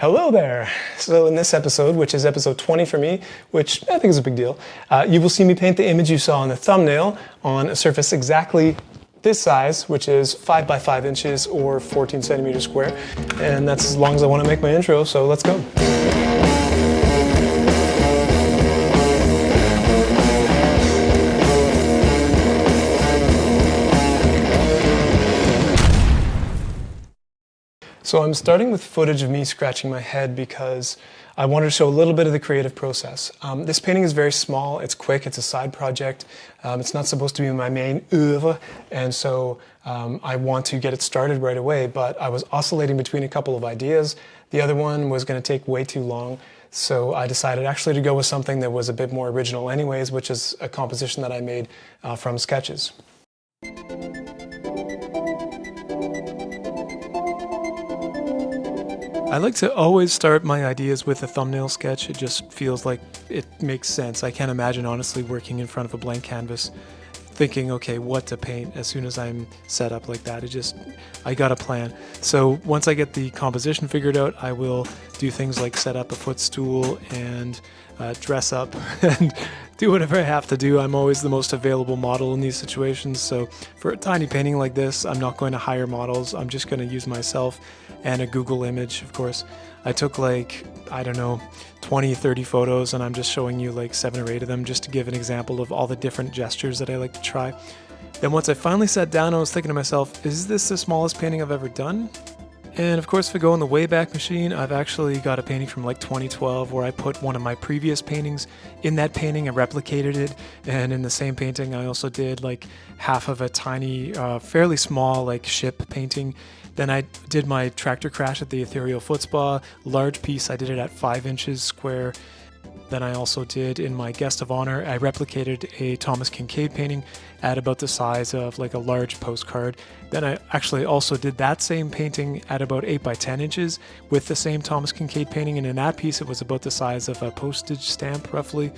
Hello there! So in this episode, which is episode 20 for me, which I think is a big deal, you will see me paint the image you saw in the thumbnail on a surface exactly this size, which is 5 by 5 inches or 14 centimeters square. And that's as long as I want to make my intro, so let's go. So I'm starting with footage of me scratching my head because I wanted to show a little bit of the creative process. This painting is very small, it's quick, it's a side project. It's not supposed to be my main oeuvre, and so I want to get it started right away, but I was oscillating between a couple of ideas. The other one was going to take way too long, so I decided actually to go with something that was a bit more original anyways, which is a composition that I made from sketches. I like to always start my ideas with a thumbnail sketch. It just feels like it makes sense. I can't imagine honestly working in front of a blank canvas thinking, okay, what to paint as soon as I'm set up like that. I got a plan. So once I get the composition figured out, I will do things like set up a footstool and dress up and do whatever I have to do. I'm always the most available model in these situations. So for a tiny painting like this, I'm not going to hire models. I'm just going to use myself and a Google image, of course. I took like, I don't know, 20, 30 photos, and I'm just showing you like 7 or 8 of them just to give an example of all the different gestures that I like to try. Then once I finally sat down, I was thinking to myself, is this the smallest painting I've ever done? And of course, if I go in the Wayback Machine, I've actually got a painting from like 2012 where I put one of my previous paintings in that painting and replicated it. And in the same painting, I also did like half of a tiny, fairly small like ship painting. Then I did my tractor crash at the Ethereal Foot Spa, large piece. I did it at 5 inches square. Then I also did in my guest of honor, I replicated a Thomas Kinkade painting at about the size of like a large postcard. Then I actually also did that same painting at about 8 by 10 inches with the same Thomas Kinkade painting, and in that piece it was about the size of a postage stamp roughly.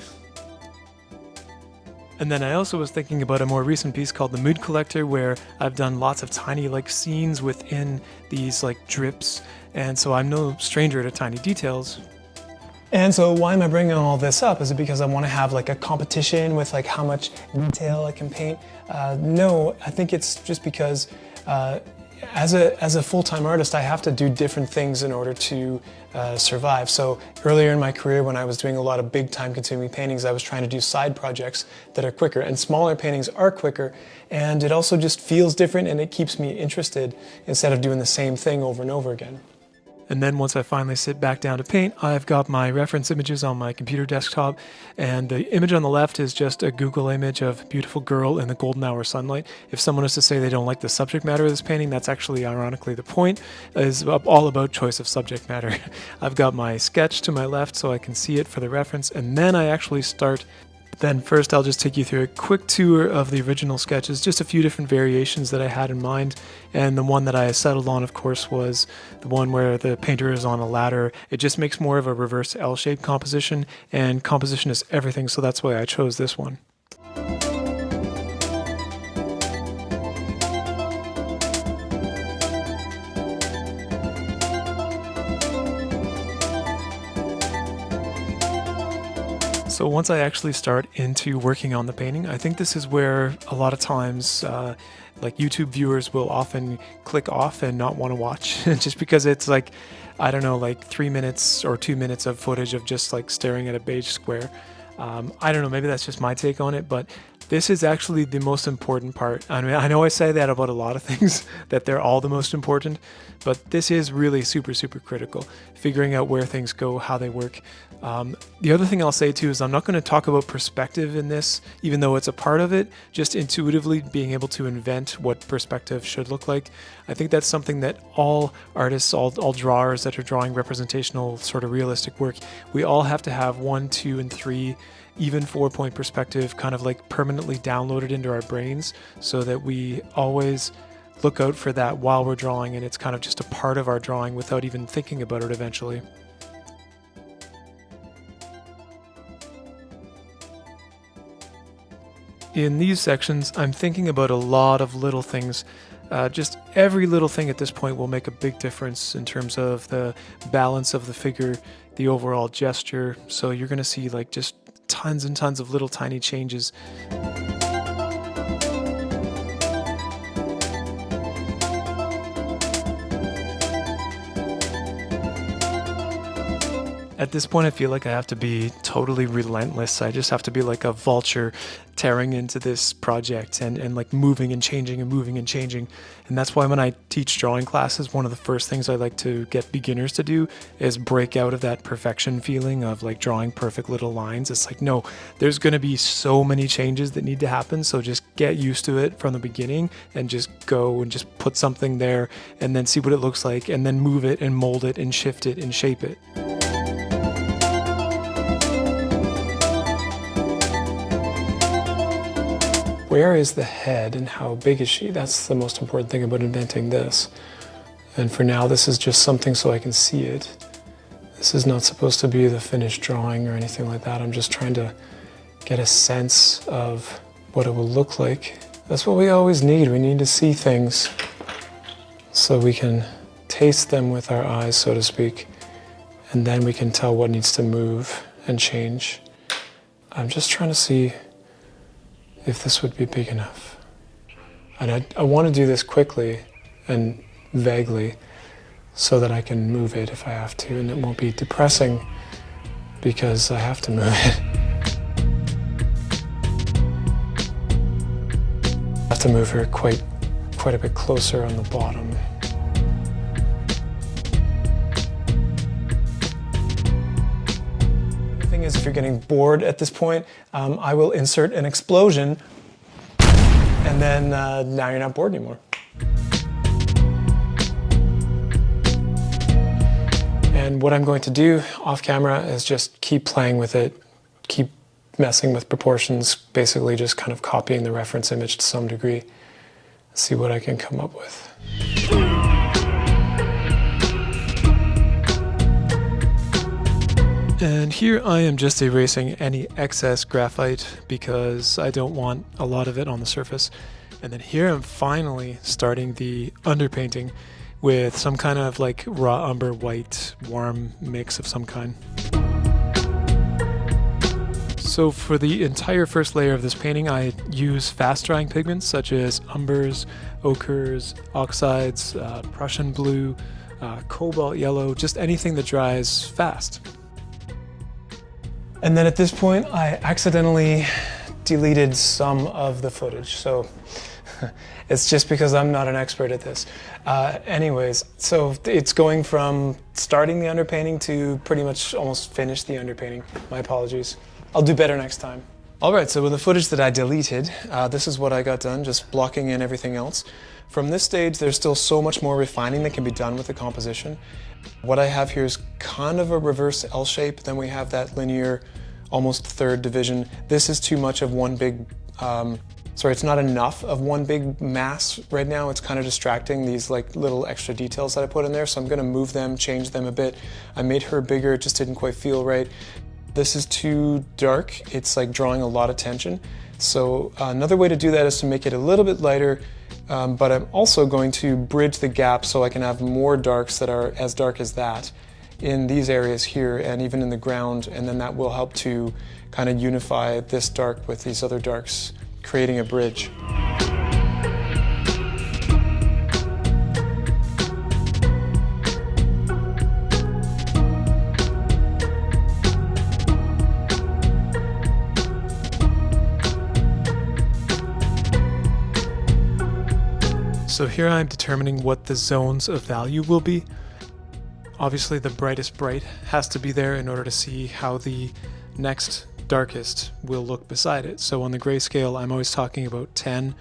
And then I also was thinking about a more recent piece called The Mood Collector, where I've done lots of tiny like scenes within these like drips, and so I'm no stranger to tiny details. And so why am I bringing all this up? Is it because I want to have like a competition with like how much detail I can paint? No, I think it's just because as a full-time artist, I have to do different things in order to survive. So earlier in my career, when I was doing a lot of big time-consuming paintings, I was trying to do side projects that are quicker, and smaller paintings are quicker, and it also just feels different and it keeps me interested instead of doing the same thing over and over again. And then once I finally sit back down to paint, I've got my reference images on my computer desktop, and the image on the left is just a Google image of a beautiful girl in the golden hour sunlight. If someone was to say they don't like the subject matter of this painting, that's actually ironically the point, is all about choice of subject matter. I've got my sketch to my left so I can see it for the reference, and then I actually start. Then first I'll just take you through a quick tour of the original sketches, just a few different variations that I had in mind, and the one that I settled on, of course, was the one where the painter is on a ladder. It just makes more of a reverse L-shaped composition, and composition is everything, so that's why I chose this one. So once I actually start into working on the painting, I think this is where a lot of times like YouTube viewers will often click off and not want to watch just because it's like, I don't know, like 3 minutes or 2 minutes of footage of just like staring at a beige square. I don't know, maybe that's just my take on it, but this is actually the most important part. I mean, I know I say that about a lot of things, that they're all the most important, but this is really super, super critical. Figuring out where things go, how they work. The other thing I'll say too is I'm not going to talk about perspective in this, even though it's a part of it, just intuitively being able to invent what perspective should look like. I think that's something that all artists, all drawers that are drawing representational sort of realistic work, we all have to have 1, 2, and 3, even 4-point perspective kind of like permanently downloaded into our brains so that we always look out for that while we're drawing, and it's kind of just a part of our drawing without even thinking about it eventually. In these sections, I'm thinking about a lot of little things Just every little thing at this point will make a big difference in terms of the balance of the figure, the overall gesture. So you're going to see like just tons and tons of little tiny changes. At this point, I feel like I have to be totally relentless. I just have to be like a vulture tearing into this project and like moving and changing and moving and changing. And that's why when I teach drawing classes, one of the first things I like to get beginners to do is break out of that perfection feeling of like drawing perfect little lines. It's like, no, there's going to be so many changes that need to happen. So just get used to it from the beginning and just go and just put something there and then see what it looks like and then move it and mold it and shift it and shape it. Where is the head and how big is she? That's the most important thing about inventing this. And for now, this is just something so I can see it. This is not supposed to be the finished drawing or anything like that. I'm just trying to get a sense of what it will look like. That's what we always need. We need to see things so we can taste them with our eyes, so to speak, and then we can tell what needs to move and change. I'm just trying to see if this would be big enough. And I want to do this quickly and vaguely so that I can move it if I have to, and it won't be depressing because I have to move it. I have to move her quite a bit closer on the bottom. Is if you're getting bored at this point, I will insert an explosion and then now you're not bored anymore. And what I'm going to do off camera is just keep playing with it, keep messing with proportions, basically just kind of copying the reference image to some degree, see what I can come up with. And here I am just erasing any excess graphite because I don't want a lot of it on the surface. And then here I'm finally starting the underpainting with some kind of like raw umber white warm mix of some kind. So for the entire first layer of this painting, I use fast drying pigments such as umbers, ochres, oxides, Prussian blue, cobalt yellow, just anything that dries fast. And then at this point, I accidentally deleted some of the footage. So it's just because I'm not an expert at this. Anyways, so it's going from starting the underpainting to pretty much almost finish the underpainting. My apologies. I'll do better next time. All right, so with the footage that I deleted, this is what I got done, just blocking in everything else. From this stage, there's still so much more refining that can be done with the composition. What I have here is kind of a reverse L shape. Then we have that linear, almost third division. This is too much of one big, it's not enough of one big mass right now. It's kind of distracting, these like little extra details that I put in there. So I'm gonna move them, change them a bit. I made her bigger, it just didn't quite feel right. This is too dark. It's like drawing a lot of tension. So another way to do that is to make it a little bit lighter, but I'm also going to bridge the gap so I can have more darks that are as dark as that in these areas here and even in the ground, and then that will help to kind of unify this dark with these other darks, creating a bridge. So here I'm determining what the zones of value will be. Obviously the brightest bright has to be there in order to see how the next darkest will look beside it. So on the grayscale, I'm always talking about 10,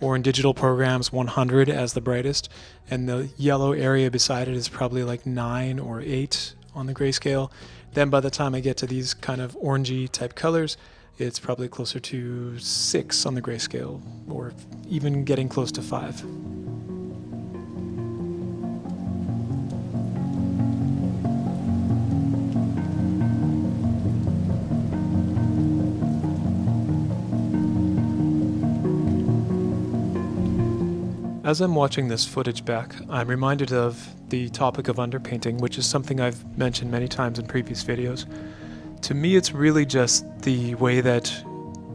or in digital programs, 100 as the brightest. And the yellow area beside it is probably like 9 or 8 on the grayscale. Then by the time I get to these kind of orangey type colors, it's probably closer to 6 on the grayscale, or even getting close to 5. as I'm watching this footage back, I'm reminded of the topic of underpainting, which is something I've mentioned many times in previous videos. To me, it's really just the way that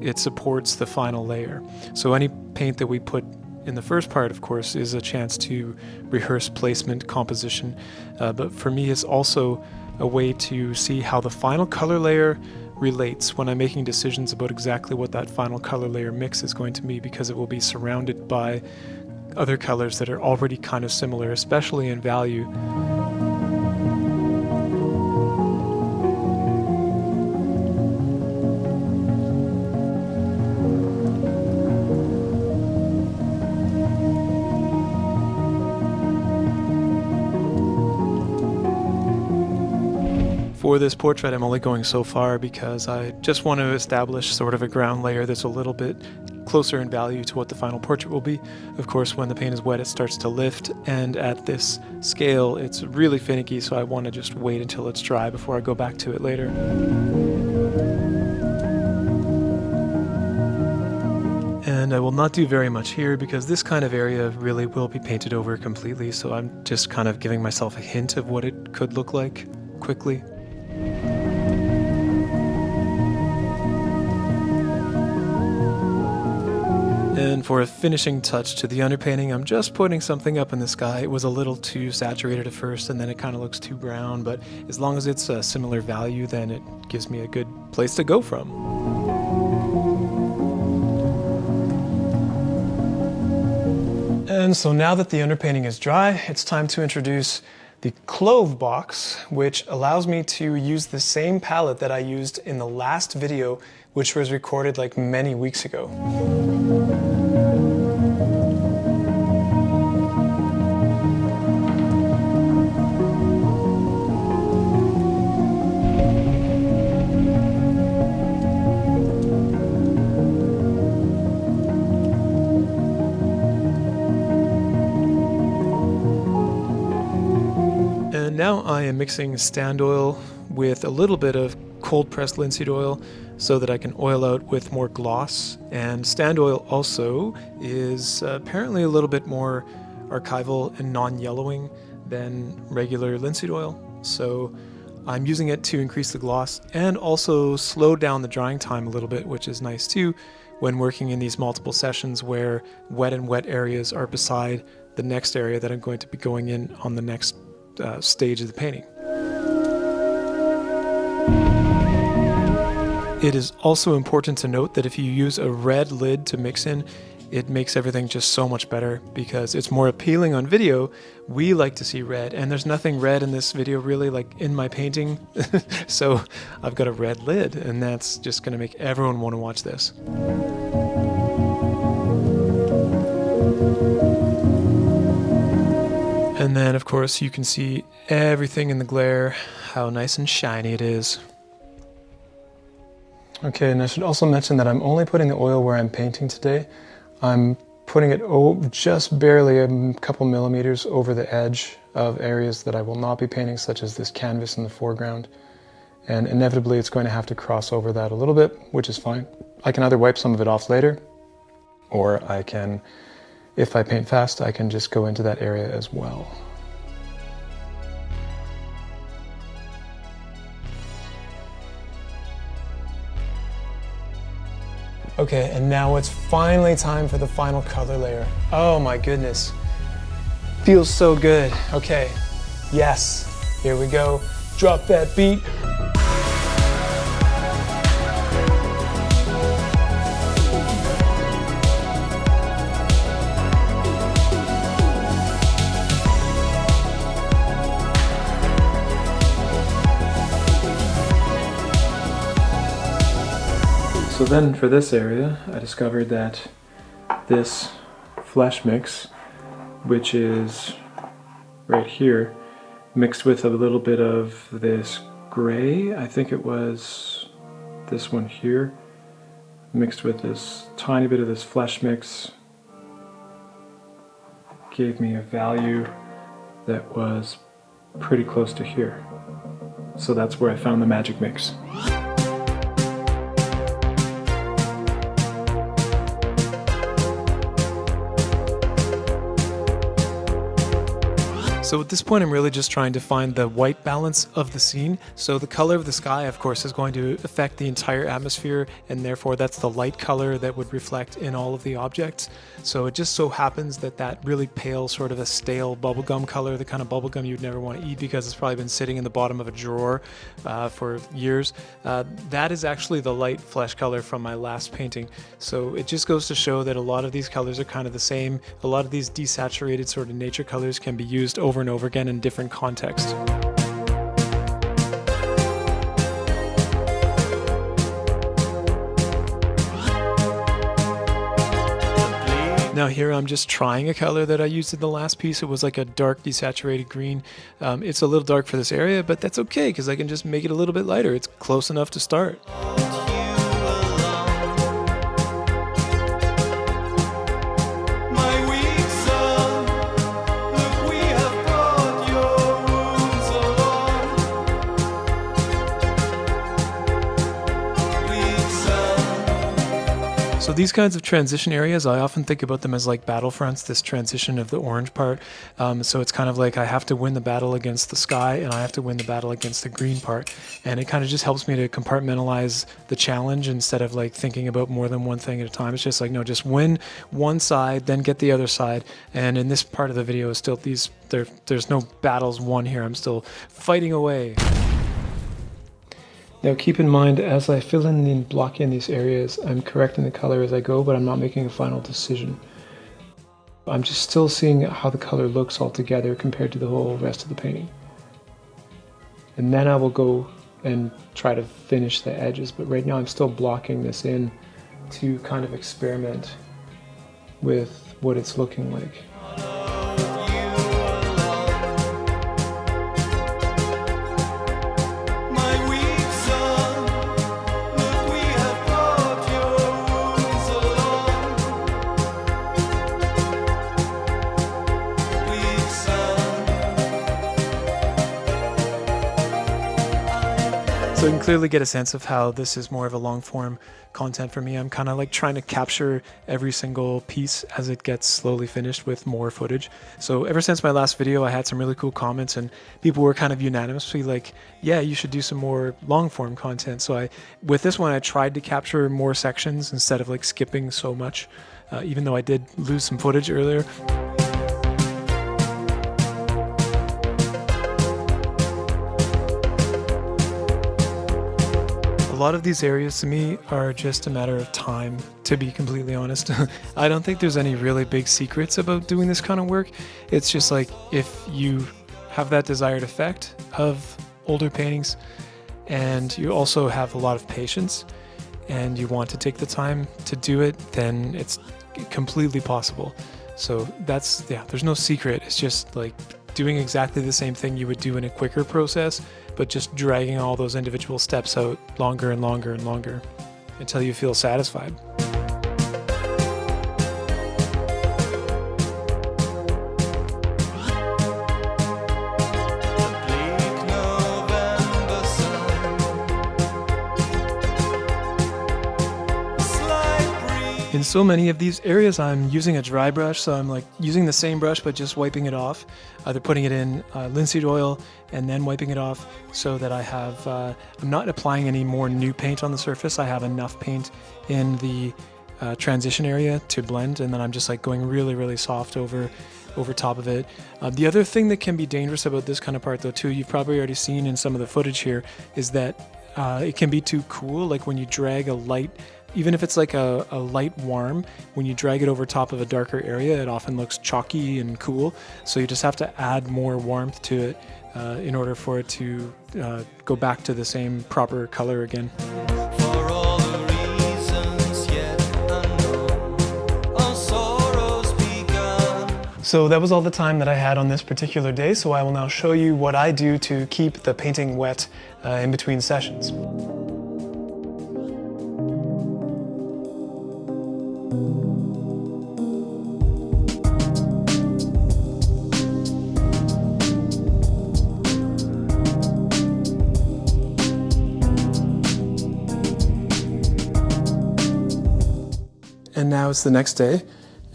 it supports the final layer. So any paint that we put in the first part, of course, is a chance to rehearse placement, composition, but for me it's also a way to see how the final color layer relates when I'm making decisions about exactly what that final color layer mix is going to be, because it will be surrounded by other colors that are already kind of similar, especially in value. For this portrait, I'm only going so far because I just want to establish sort of a ground layer that's a little bit closer in value to what the final portrait will be. Of course, when the paint is wet, it starts to lift, and at this scale, it's really finicky, so I want to just wait until it's dry before I go back to it later. And I will not do very much here because this kind of area really will be painted over completely, so I'm just kind of giving myself a hint of what it could look like quickly. And for a finishing touch to the underpainting, I'm just putting something up in the sky. It was a little too saturated at first, and then it kind of looks too brown, but as long as it's a similar value, then it gives me a good place to go from. And so now that the underpainting is dry, it's time to introduce the Clove box, which allows me to use the same palette that I used in the last video, which was recorded like many weeks ago. And now I am mixing stand oil with a little bit of cold pressed linseed oil so that I can oil out with more gloss. And stand oil also is apparently a little bit more archival and non-yellowing than regular linseed oil. So I'm using it to increase the gloss and also slow down the drying time a little bit, which is nice too when working in these multiple sessions where wet and wet areas are beside the next area that I'm going to be going in on the next stage of the painting. It is also important to note that if you use a red lid to mix in, it makes everything just so much better because it's more appealing on video. We like to see red, and there's nothing red in this video really, like in my painting. So I've got a red lid, and that's just going to make everyone want to watch this. And then, of course, you can see everything in the glare, how nice and shiny it is. Okay, and I should also mention that I'm only putting the oil where I'm painting today. I'm putting it just barely a couple millimeters over the edge of areas that I will not be painting, such as this canvas in the foreground. And inevitably, it's going to have to cross over that a little bit, which is fine. I can either wipe some of it off later, or I can, if I paint fast, I can just go into that area as well. Okay, and now it's finally time for the final color layer. Oh my goodness. Feels so good. Okay, yes, here we go. Drop that beat. So then for this area, I discovered that this flesh mix, which is right here, mixed with a little bit of this gray, I think it was this one here, mixed with this tiny bit of this flesh mix, gave me a value that was pretty close to here. So that's where I found the magic mix. So at this point, I'm really just trying to find the white balance of the scene. So the color of the sky, of course, is going to affect the entire atmosphere, and therefore that's the light color that would reflect in all of the objects. So it just so happens that that really pale, sort of a stale bubblegum color, the kind of bubblegum you'd never want to eat because it's probably been sitting in the bottom of a drawer for years, that is actually the light flesh color from my last painting. So it just goes to show that a lot of these colors are kind of the same. A lot of these desaturated sort of nature colors can be used over and over again in different contexts. Now here I'm just trying a color that I used in the last piece. It was like a dark desaturated green. It's a little dark for this area, but that's okay because I can just make it a little bit lighter. It's close enough to start. So these kinds of transition areas, I often think about them as like battlefronts, this transition of the orange part. So it's kind of like I have to win the battle against the sky and I have to win the battle against the green part. And it kind of just helps me to compartmentalize the challenge instead of like thinking about more than one thing at a time. It's just like, no, just win one side, then get the other side. And in this part of the video, is still there's no battles won here. I'm still fighting away. Now keep in mind, as I fill in and block in these areas, I'm correcting the color as I go, but I'm not making a final decision. I'm just still seeing how the color looks all together compared to the whole rest of the painting. And then I will go and try to finish the edges, but right now I'm still blocking this in to kind of experiment with what it's looking like. So you can clearly get a sense of how this is more of a long form content for me. I'm kind of like trying to capture every single piece as it gets slowly finished with more footage. So ever since my last video, I had some really cool comments and people were kind of unanimously like, yeah, you should do some more long form content. So with this one, I tried to capture more sections instead of like skipping so much, even though I did lose some footage earlier. A lot of these areas to me are just a matter of time, to be completely honest. I don't think there's any really big secrets about doing this kind of work. It's just like if you have that desired effect of older paintings and you also have a lot of patience and you want to take the time to do it, then it's completely possible. So there's no secret. It's just like doing exactly the same thing you would do in a quicker process, but just dragging all those individual steps out longer and longer and longer until you feel satisfied. In so many of these areas, I'm using a dry brush, so I'm like using the same brush but just wiping it off, either putting it in linseed oil and then wiping it off so that I have, I'm not applying any more new paint on the surface. I have enough paint in the transition area to blend, and then I'm just like going really, really soft over top of it. The other thing that can be dangerous about this kind of part though too, you've probably already seen in some of the footage here, is that it can be too cool. Like when you drag a light, even if it's like a light warm, when you drag it over top of a darker area, it often looks chalky and cool. So you just have to add more warmth to it in order for it to go back to the same proper color again. So that was all the time that I had on this particular day, so I will now show you what I do to keep the painting wet in between sessions. And now it's the next day,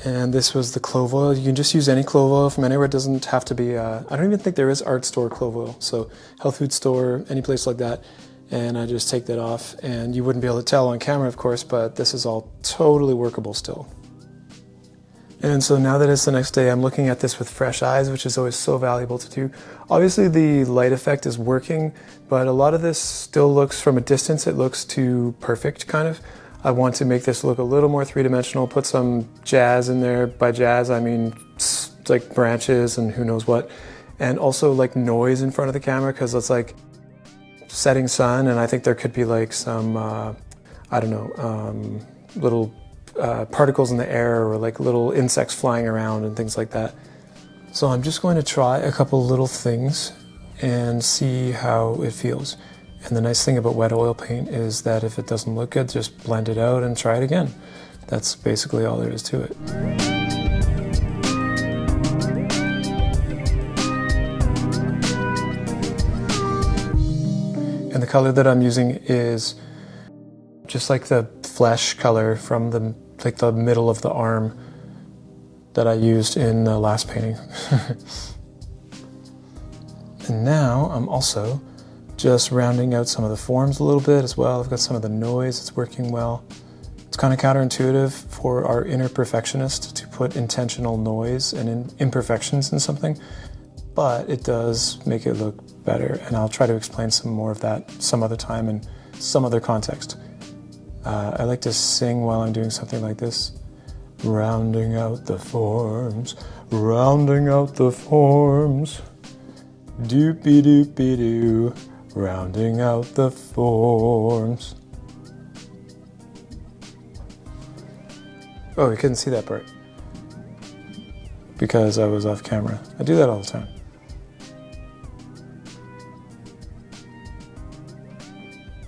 And this was the clove oil. You can just use any clove oil from anywhere. It doesn't have to be, I don't even think there is art store clove oil. So health food store, any place like that. And I just take that off, and you wouldn't be able to tell on camera, of course, but this is all totally workable still. And so now that it's the next day, I'm looking at this with fresh eyes, which is always so valuable to do. Obviously the light effect is working, but a lot of this still looks, from a distance, it looks too perfect, kind of. I want to make this look a little more three-dimensional, put some jazz in there. By jazz, I mean like branches and who knows what. And also like noise in front of the camera, because it's like setting sun, and I think there could be like some, I don't know, little particles in the air, or like little insects flying around and things like that. So I'm just going to try a couple little things and see how it feels. And the nice thing about wet oil paint is that if it doesn't look good, just blend it out and try it again. That's basically all there is to it. And the color that I'm using is just like the flesh color from the middle of the arm that I used in the last painting. And now I'm also just rounding out some of the forms a little bit as well. I've got some of the noise, it's working well. It's kind of counterintuitive for our inner perfectionist to put intentional noise and imperfections in something, but it does make it look better, and I'll try to explain some more of that some other time in some other context. I like to sing while I'm doing something like this. Rounding out the forms, rounding out the forms, doopy doopy doo, rounding out the forms. Oh, you couldn't see that part because I was off camera. I do that all the time.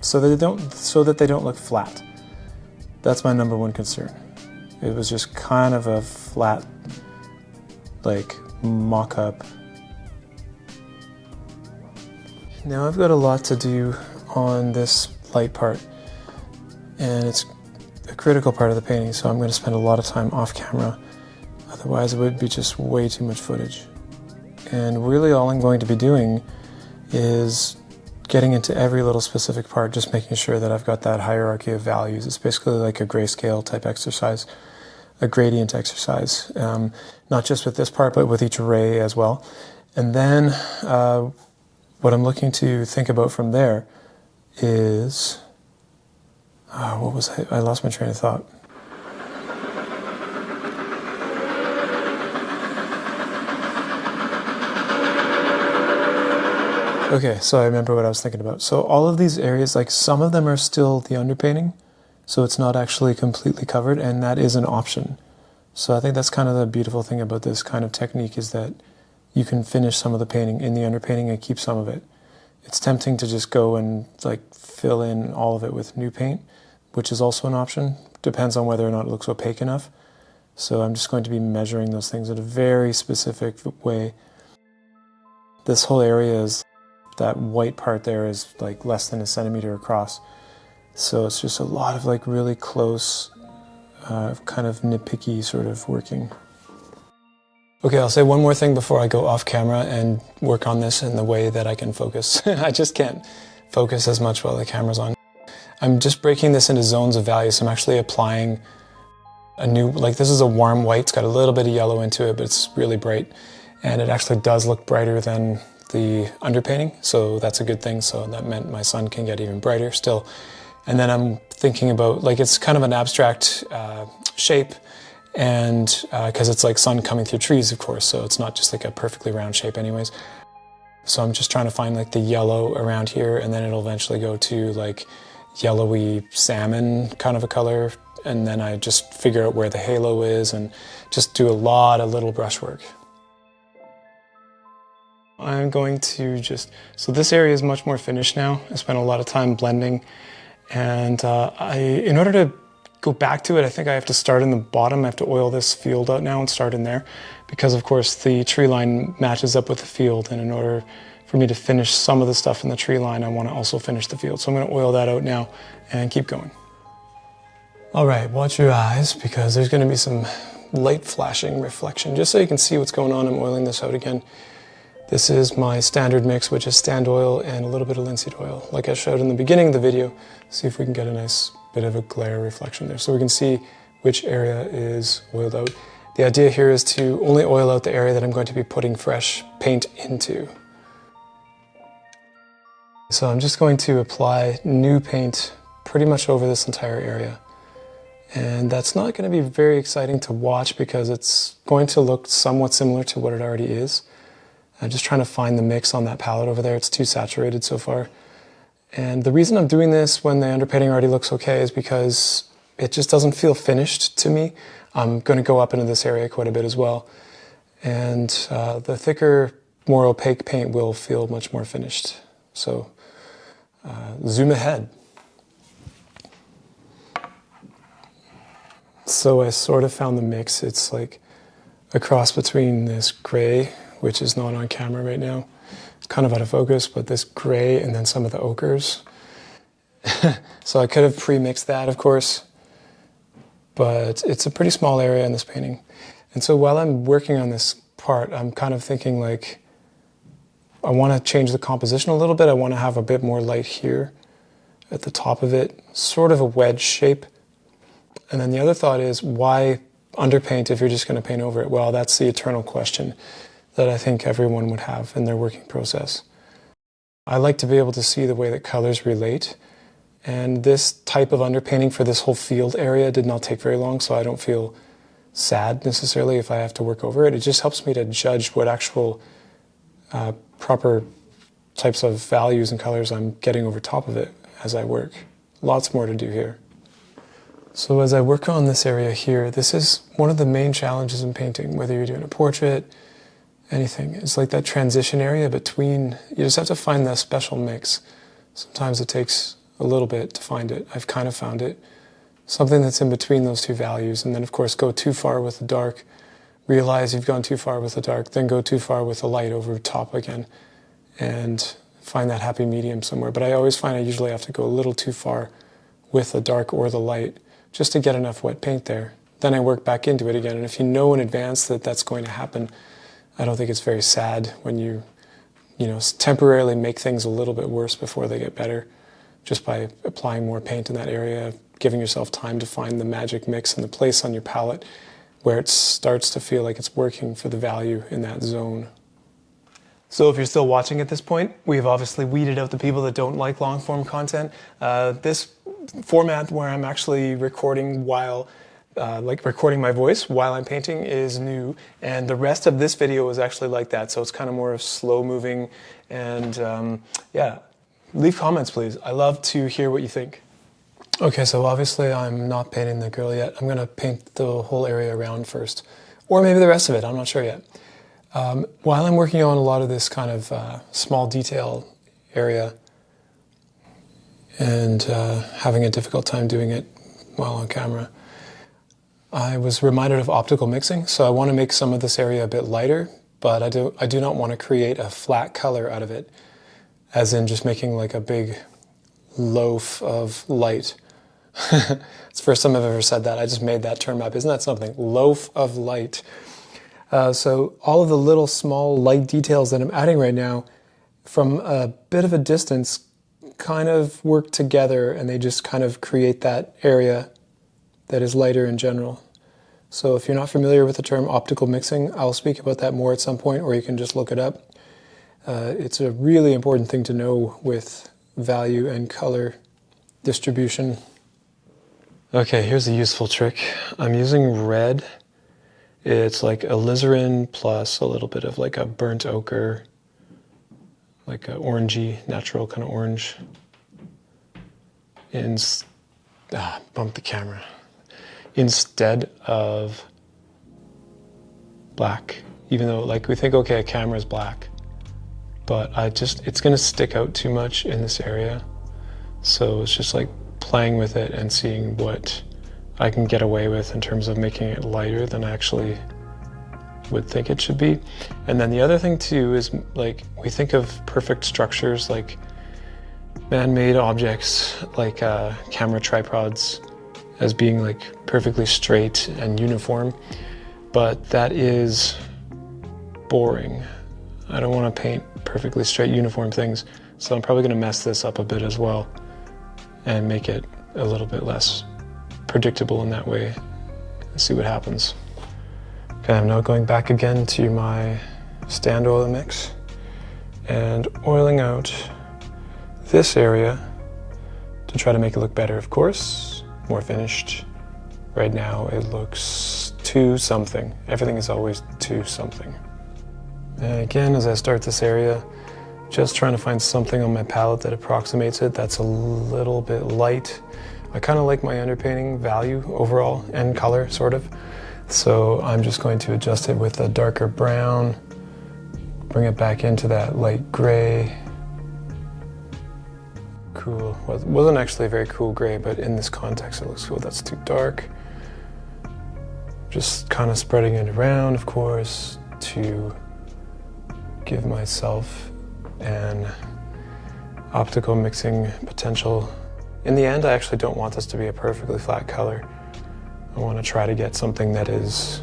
So that they don't look flat. That's my number one concern. It was just kind of a flat, like, mock-up. Now I've got a lot to do on this light part, and it's a critical part of the painting, so I'm going to spend a lot of time off camera. Otherwise it would be just way too much footage. And really all I'm going to be doing is getting into every little specific part, just making sure that I've got that hierarchy of values. It's basically like a grayscale type exercise, a gradient exercise, not just with this part, but with each array as well. And then what I'm looking to think about from there is, what was I lost my train of thought. Okay, so I remember what I was thinking about. So all of these areas, like some of them are still the underpainting, so it's not actually completely covered, and that is an option. So I think that's kind of the beautiful thing about this kind of technique, is that you can finish some of the painting in the underpainting and keep some of it. It's tempting to just go and like fill in all of it with new paint, which is also an option. Depends on whether or not it looks opaque enough. So I'm just going to be measuring those things in a very specific way. This whole area is, that white part there is like less than a centimeter across. So it's just a lot of like really close, kind of nitpicky sort of working. Okay, I'll say one more thing before I go off camera and work on this in the way that I can focus. I just can't focus as much while the camera's on. I'm just breaking this into zones of value, so I'm actually applying a new, like this is a warm white, it's got a little bit of yellow into it, but it's really bright. And it actually does look brighter than the underpainting, so that's a good thing. So that meant my sun can get even brighter still. And then I'm thinking about, like, it's kind of an abstract shape, and because it's like sun coming through trees, of course, so it's not just like a perfectly round shape anyways. So I'm just trying to find like the yellow around here, and then it'll eventually go to like yellowy salmon kind of a color, and then I just figure out where the halo is and just do a lot of little brushwork. I'm going to just, so this area is much more finished now. I spent a lot of time blending, and in order to go back to it, I think I have to start in the bottom. I have to oil this field out now and start in there, because of course the tree line matches up with the field, and in order for me to finish some of the stuff in the tree line, I want to also finish the field. So I'm going to oil that out now and keep going. All right, watch your eyes, because there's going to be some light flashing reflection. Just so you can see what's going on, I'm oiling this out again. This is my standard mix, which is stand oil and a little bit of linseed oil. Like I showed in the beginning of the video, see if we can get a nice bit of a glare reflection there. So we can see which area is oiled out. The idea here is to only oil out the area that I'm going to be putting fresh paint into. So I'm just going to apply new paint pretty much over this entire area. And that's not going to be very exciting to watch because it's going to look somewhat similar to what it already is. I'm just trying to find the mix on that palette over there. It's too saturated so far. And the reason I'm doing this when the underpainting already looks okay is because it just doesn't feel finished to me. I'm going to go up into this area quite a bit as well. And the thicker, more opaque paint will feel much more finished. So zoom ahead. So I sort of found the mix. It's like a cross between this gray, which is not on camera right now. It's kind of out of focus, but this gray and then some of the ochres. So I could have pre-mixed that, of course, but it's a pretty small area in this painting. And so while I'm working on this part, I'm kind of thinking like, I want to change the composition a little bit. I want to have a bit more light here at the top of it, sort of a wedge shape. And then the other thought is, why underpaint if you're just going to paint over it? Well, that's the eternal question that I think everyone would have in their working process. I like to be able to see the way that colors relate, and this type of underpainting for this whole field area did not take very long, so I don't feel sad necessarily if I have to work over it. It just helps me to judge what actual proper types of values and colors I'm getting over top of it as I work. Lots more to do here. So as I work on this area here, this is one of the main challenges in painting, whether you're doing a portrait, anything. It's like that transition area between, you just have to find that special mix. Sometimes it takes a little bit to find it. I've kind of found it. Something that's in between those two values, and then of course go too far with the dark, realize you've gone too far with the dark, then go too far with the light over top again, and find that happy medium somewhere. But I always find I usually have to go a little too far with the dark or the light just to get enough wet paint there. Then I work back into it again, and if you know in advance that that's going to happen, I don't think it's very sad when you temporarily make things a little bit worse before they get better, just by applying more paint in that area, giving yourself time to find the magic mix and the place on your palette where it starts to feel like it's working for the value in that zone. So if you're still watching at this point, we've obviously weeded out the people that don't like long form content. This format where I'm actually recording while recording my voice while I'm painting is new, and the rest of this video is actually like that, so it's kind of more of slow moving, and yeah, leave comments please. I love to hear what you think. Okay, so obviously I'm not painting the girl yet. I'm going to paint the whole area around first, or maybe the rest of it, I'm not sure yet. While I'm working on a lot of this kind of small detail area and having a difficult time doing it while on camera, I was reminded of optical mixing, so I want to make some of this area a bit lighter, but I do not want to create a flat color out of it, as in just making like a big loaf of light. It's the first time I've ever said that. I just made that term up. Isn't that something? Loaf of light. So all of the little small light details that I'm adding right now from a bit of a distance kind of work together, and they just kind of create that area that is lighter in general. So if you're not familiar with the term optical mixing, I'll speak about that more at some point, or you can just look it up. It's a really important thing to know with value and color distribution. Okay, here's a useful trick. I'm using red. It's like alizarin plus a little bit of like a burnt ochre, like an orangey, natural kind of orange. Bump the camera. Instead of black, even though like we think, okay, a camera is black, but it's gonna stick out too much in this area. So it's just like playing with it and seeing what I can get away with in terms of making it lighter than I actually would think it should be. And then the other thing too is, like, we think of perfect structures like man-made objects like camera tripods as being like perfectly straight and uniform. but that is boring. I don't want to paint perfectly straight uniform things, so I'm probably going to mess this up a bit as well and make it a little bit less predictable in that way and see what happens. Okay, I'm now going back again to my stand oil mix and oiling out this area to try to make it look better, of course, more finished. Right now it looks too something. Everything is always too something. And again, as I start this area, just trying to find something on my palette that approximates it, that's a little bit light. I kind of like my underpainting value overall and color, sort of. So I'm just going to adjust it with a darker brown, bring it back into that light gray. Cool. Well, it wasn't actually a very cool gray, but in this context it looks cool. That's too dark. Just kind of spreading it around, of course, to give myself an optical mixing potential. In the end, I actually don't want this to be a perfectly flat color. I want to try to get something that is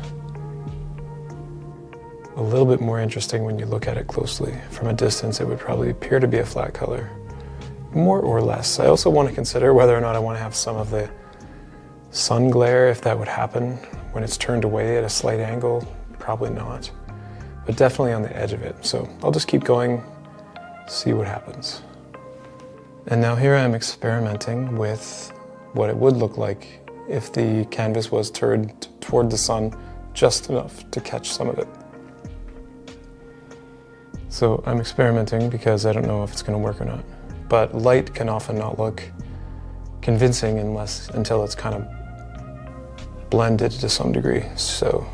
a little bit more interesting when you look at it closely. From a distance, it would probably appear to be a flat color, more or less. I also want to consider whether or not I want to have some of the sun glare, if that would happen when it's turned away at a slight angle. Probably not, but definitely on the edge of it. So I'll just keep going, see what happens. And now here I am experimenting with what it would look like if the canvas was turned toward the sun just enough to catch some of it. So I'm experimenting because I don't know if it's going to work or not. But light can often not look convincing until it's kind of blended to some degree. So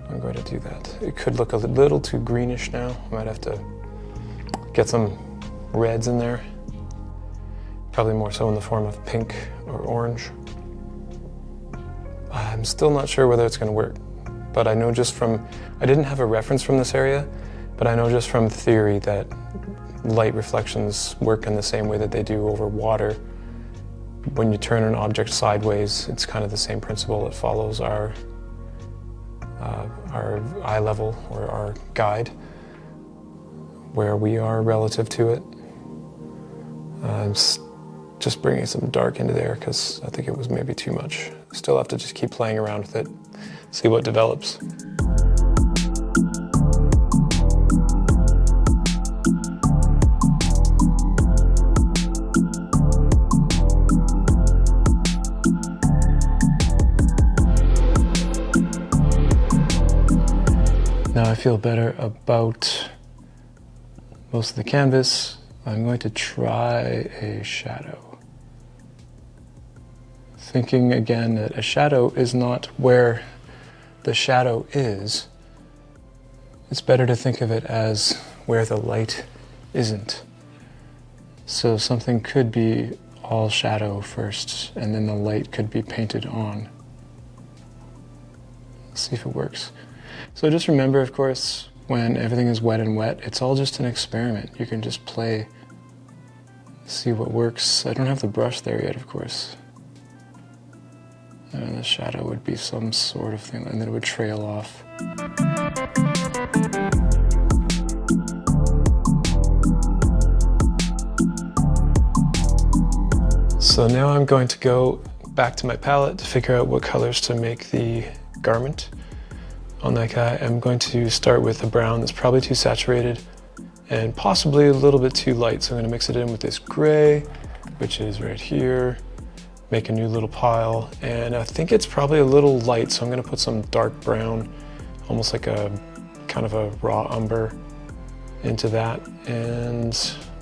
I'm going to do that. It could look a little too greenish now. I might have to get some reds in there. Probably more so in the form of pink or orange. I'm still not sure whether it's going to work, but I know just from, I didn't have a reference from this area, but I know just from theory that light reflections work in the same way that they do over water. When you turn an object sideways, it's kind of the same principle. It follows our eye level, or our guide, where we are relative to it. I'm just bringing some dark into there because I think it was maybe too much. Still have to just keep playing around with it, see what develops. Now I feel better about most of the canvas. I'm going to try a shadow. Thinking again that a shadow is not where the shadow is. It's better to think of it as where the light isn't. So something could be all shadow first, and then the light could be painted on. Let's see if it works. So just remember, of course, when everything is wet and wet, it's all just an experiment. You can just play, see what works. I don't have the brush there yet, of course. And the shadow would be some sort of thing, and then it would trail off. So now I'm going to go back to my palette to figure out what colors to make the garment on that guy. I'm going to start with a brown that's probably too saturated and possibly a little bit too light. So I'm going to mix it in with this gray, which is right here, make a new little pile. And I think it's probably a little light, so I'm going to put some dark brown, almost like a kind of a raw umber into that, and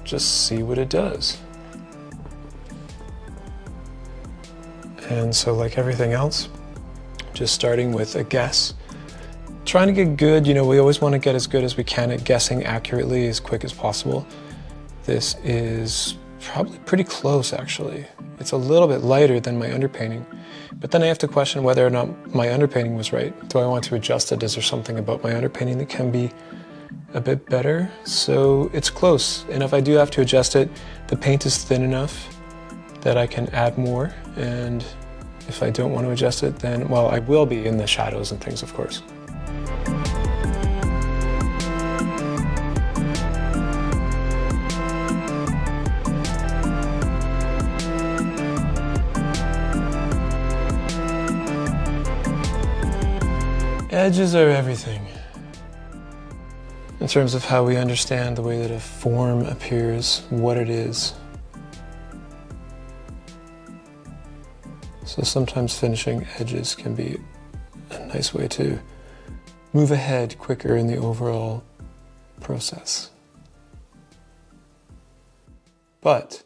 just see what it does. And so like everything else, just starting with a guess. Trying to get good, we always want to get as good as we can at guessing accurately as quick as possible. This is probably pretty close, actually. It's a little bit lighter than my underpainting, but then I have to question whether or not my underpainting was right. Do I want to adjust it? Is there something about my underpainting that can be a bit better? So it's close, and if I do have to adjust it, the paint is thin enough that I can add more and If I don't want to adjust it, then, well, I will be in the shadows and things, of course. Edges are everything. In terms of how we understand the way that a form appears, what it is. So sometimes finishing edges can be a nice way to move ahead quicker in the overall process. But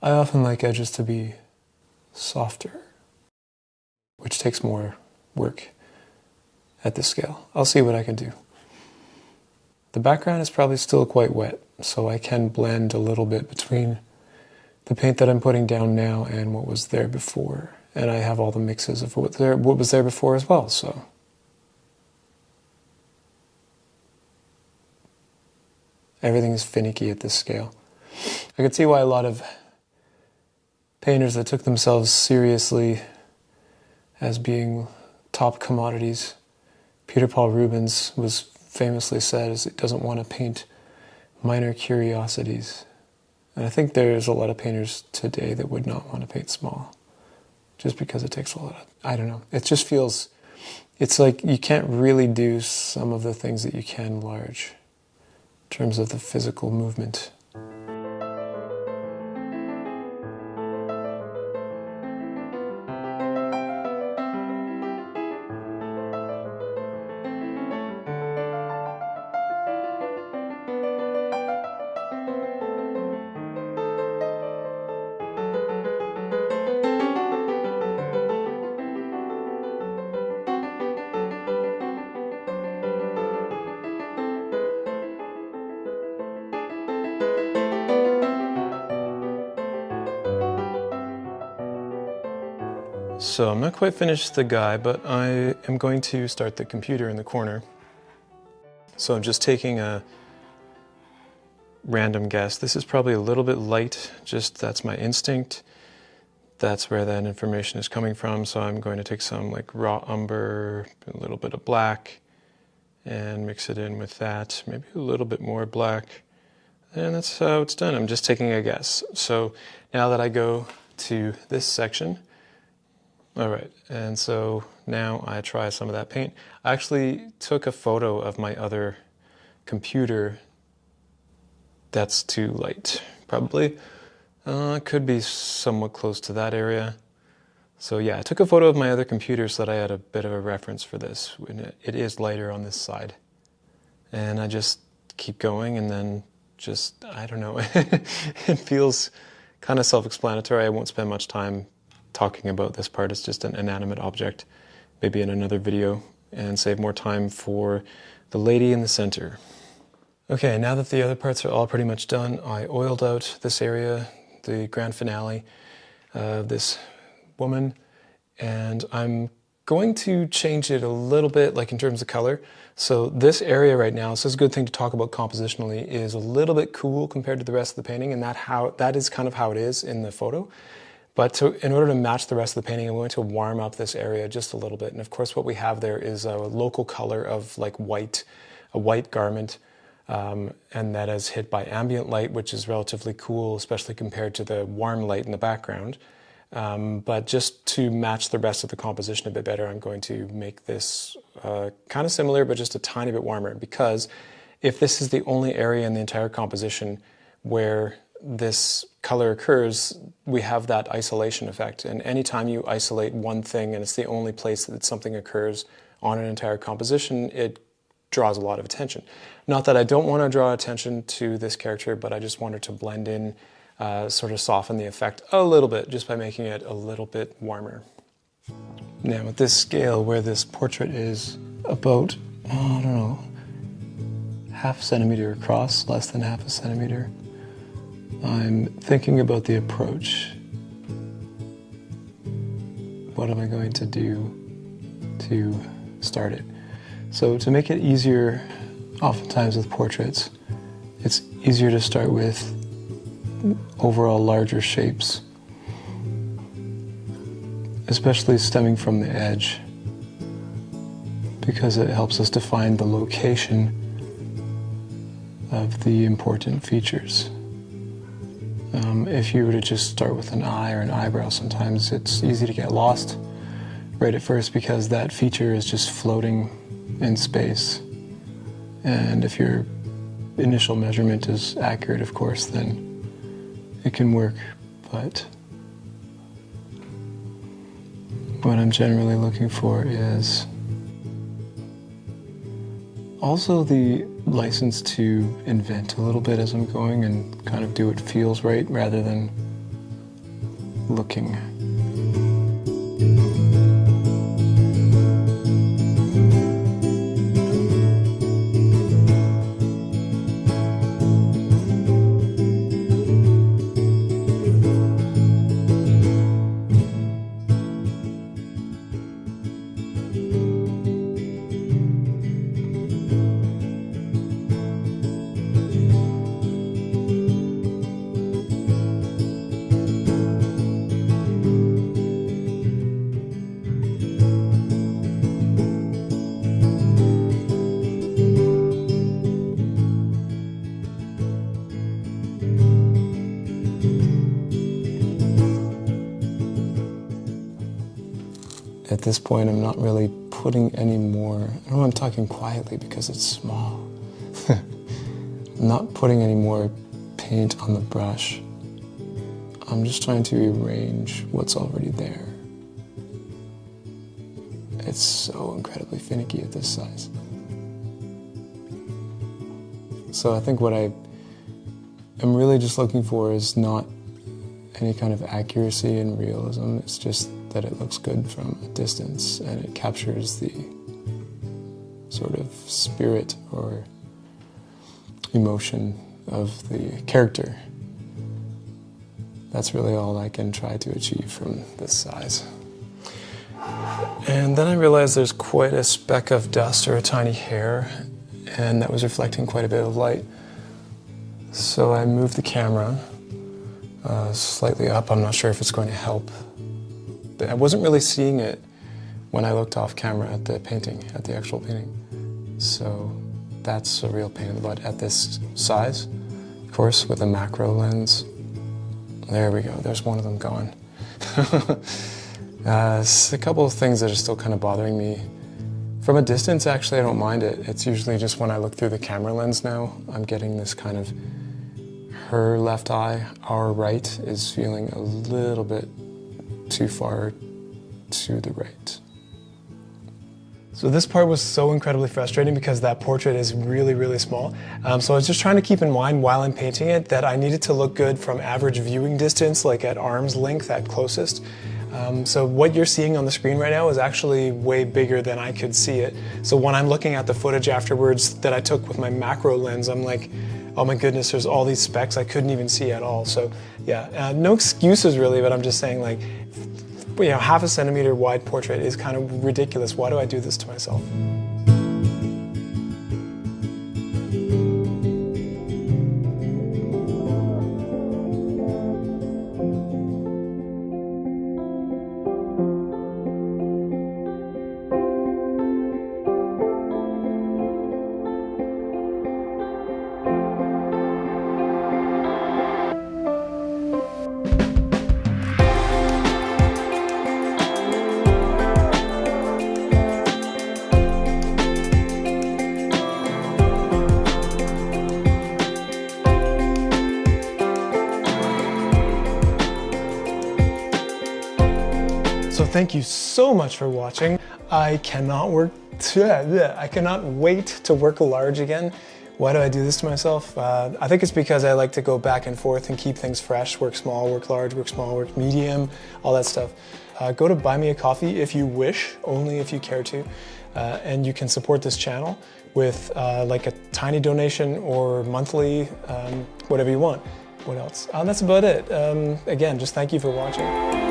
I often like edges to be softer, which takes more work at this scale. I'll see what I can do. The background is probably still quite wet, so I can blend a little bit between the paint that I'm putting down now and what was there before. And I have all the mixes of what was there before as well, so. Everything is finicky at this scale. I could see why a lot of painters that took themselves seriously as being top commodities. Peter Paul Rubens was famously said as he doesn't want to paint minor curiosities. And I think there's a lot of painters today that would not want to paint small, just because it takes a lot of, I don't know, it just feels, it's like you can't really do some of the things that you can large in terms of the physical movement. So I'm not quite finished the guy, but I am going to start the computer in the corner. So I'm just taking a random guess. This is probably a little bit light, just that's my instinct. That's where that information is coming from. So I'm going to take some like raw umber, a little bit of black, and mix it in with that. Maybe a little bit more black. And that's how it's done. I'm just taking a guess. So now that I go to this section, all right, and so now I try some of that paint. I actually took a photo of my other computer. That's too light, probably. It could be somewhat close to that area. So yeah, I took a photo of my other computer so that I had a bit of a reference for this. It is lighter on this side. And I just keep going and then just, I don't know, it feels kind of self-explanatory. I won't spend much time talking about this part. It's just an inanimate object, maybe in another video, and save more time for the lady in the center. Okay, now that the other parts are all pretty much done, I oiled out this area, the grand finale of this woman, and I'm going to change it a little bit, like in terms of color. So this area right now, so it's a good thing to talk about compositionally, is a little bit cool compared to the rest of the painting, and that is kind of how it is in the photo. But in order to match the rest of the painting, I'm going to warm up this area just a little bit. And of course, what we have there is a local color of like white, a white garment, and that is hit by ambient light, which is relatively cool, especially compared to the warm light in the background. But just to match the rest of the composition a bit better, I'm going to make this kind of similar, but just a tiny bit warmer. Because if this is the only area in the entire composition where this color occurs, we have that isolation effect. And anytime you isolate one thing and it's the only place that something occurs on an entire composition, it draws a lot of attention. Not that I don't want to draw attention to this character, but I just wanted to blend in, sort of soften the effect a little bit just by making it a little bit warmer. Now at this scale where this portrait is about, I don't know, half a centimeter across, less than half a centimeter, I'm thinking about the approach. What am I going to do to start it? So to make it easier, oftentimes with portraits, it's easier to start with overall larger shapes especially stemming from the edge, because it helps us define the location of the important features. If you were to just start with an eye or an eyebrow, sometimes it's easy to get lost right at first because that feature is just floating in space. And if your initial measurement is accurate, of course, then it can work. But what I'm generally looking for is also the license to invent a little bit as I'm going and kind of do what feels right rather than looking. At this point, I'm not really putting any more, I don't know, I'm talking quietly because it's small. I'm not putting any more paint on the brush. I'm just trying to arrange what's already there. It's so incredibly finicky at this size. So I think what I am really just looking for is not any kind of accuracy and realism. It's just that it looks good from a distance and it captures the sort of spirit or emotion of the character. That's really all I can try to achieve from this size. And then I realized there's quite a speck of dust or a tiny hair, and that was reflecting quite a bit of light. So I moved the camera slightly up. I'm not sure if it's going to help. But I wasn't really seeing it when I looked off camera at the painting, at the actual painting. So that's a real pain in the butt at this size. Of course, with a macro lens. There we go, there's one of them gone. A couple of things that are still kind of bothering me. From a distance, actually, I don't mind it. It's usually just when I look through the camera lens now, I'm getting this kind of her left eye, our right is feeling a little bit too far to the right. So this part was so incredibly frustrating because that portrait is really, really small. So I was just trying to keep in mind while I'm painting it that I needed to look good from average viewing distance, like at arm's length at closest. So what you're seeing on the screen right now is actually way bigger than I could see it. So when I'm looking at the footage afterwards that I took with my macro lens, I'm like, oh my goodness, there's all these specks I couldn't even see at all. So yeah, no excuses really, but I'm just saying, like, you know, half a centimeter wide portrait is kind of ridiculous. Why do I do this to myself? So thank you so much for watching. I cannot wait to work large again. Why do I do this to myself? I think it's because I like to go back and forth and keep things fresh, work small, work large, work small, work medium, all that stuff. Go to Buy Me a Coffee if you wish, only if you care to, and you can support this channel with like a tiny donation or monthly, whatever you want. What else? That's about it. Again, just thank you for watching.